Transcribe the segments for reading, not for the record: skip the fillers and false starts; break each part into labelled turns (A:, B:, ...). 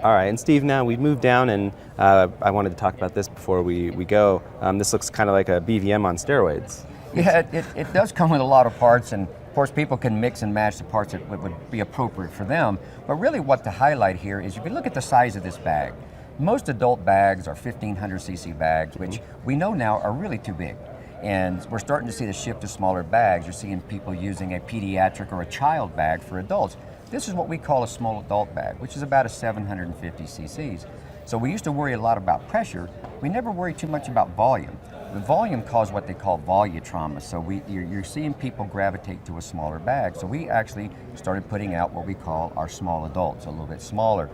A: All right, and Steve, now we've moved down, and I wanted to talk about this before we go. This looks kind of like a BVM on steroids.
B: Yeah, it does come with a lot of parts, and of course people can mix and match the parts that would be appropriate for them. But really what to highlight here is if you look at the size of this bag, most adult bags are 1500 cc bags, which we know now are really too big. And we're starting to see the shift to smaller bags. You're seeing people using a pediatric or a child bag for adults. This is what we call a small adult bag, which is about a 750 cc's. So we used to worry a lot about pressure. We never worry too much about volume. The volume caused what they call volutrauma. So you're seeing people gravitate to a smaller bag. So we actually started putting out what we call our small adults, a little bit smaller.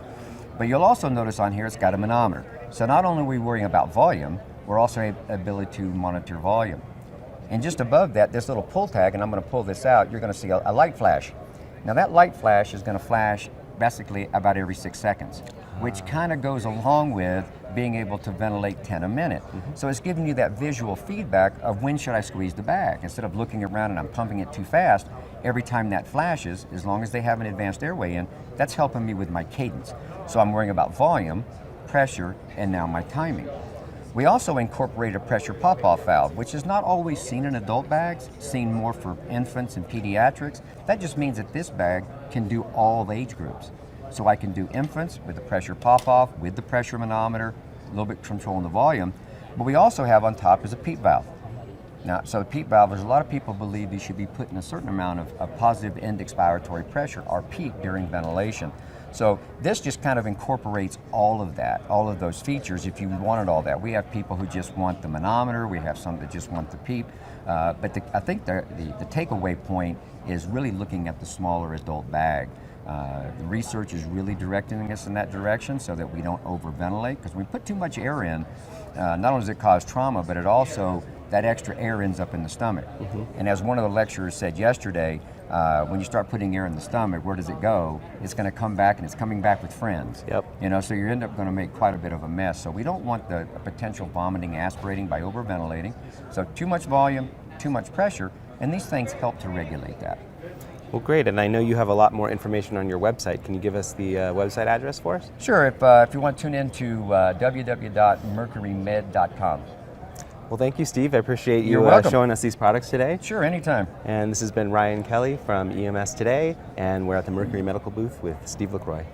B: But you'll also notice on here it's got a manometer. So not only are we worrying about volume, we're also able ability to monitor volume. And just above that, this little pull tag, and I'm going to pull this out, you're going to see a light flash. Now that light flash is going to flash basically about every 6 seconds, which kind of goes along with being able to ventilate 10 a minute. So it's giving you that visual feedback of when should I squeeze the bag. Instead of looking around and I'm pumping it too fast, every time that flashes, as long as they have an advanced airway in, that's helping me with my cadence. So I'm worrying about volume, pressure, and now my timing. We also incorporated a pressure pop-off valve, which is not always seen in adult bags, seen more for infants and pediatrics. That just means that this bag can do all the age groups. So I can do infants with the pressure pop-off, with the pressure manometer, a little bit controlling the volume. But we also have on top is a PEEP valve. Now, so the PEEP valve, there's a lot of people believe you should be putting a certain amount of positive end expiratory pressure, or PEEP, during ventilation. So this just kind of incorporates all of that, all of those features if you wanted all that. We have people who just want the manometer, we have some that just want the PEEP, but I think the takeaway point is really looking at the smaller adult bag. The research is really directing us in that direction so that we don't overventilate, because when we put too much air in, not only does it cause trauma, but it also, that extra air ends up in the stomach. And as one of the lecturers said yesterday, when you start putting air in the stomach, where does it go? It's going to come back, and it's coming back with friends. You know, so you end up going to make quite a bit of a mess. So we don't want the potential vomiting, aspirating by overventilating. So too much volume, too much pressure, and these things help to regulate that.
A: Well, great, and I know you have a lot more information on your website. Can you give us the website address for us?
B: Sure, if you want to tune in to www.mercurymed.com.
A: Well, thank you, Steve. I appreciate you showing us these products today.
B: Sure, anytime.
A: And this has been Ryan Kelly from EMS Today, and we're at the Mercury Medical booth with Steve LaCroix.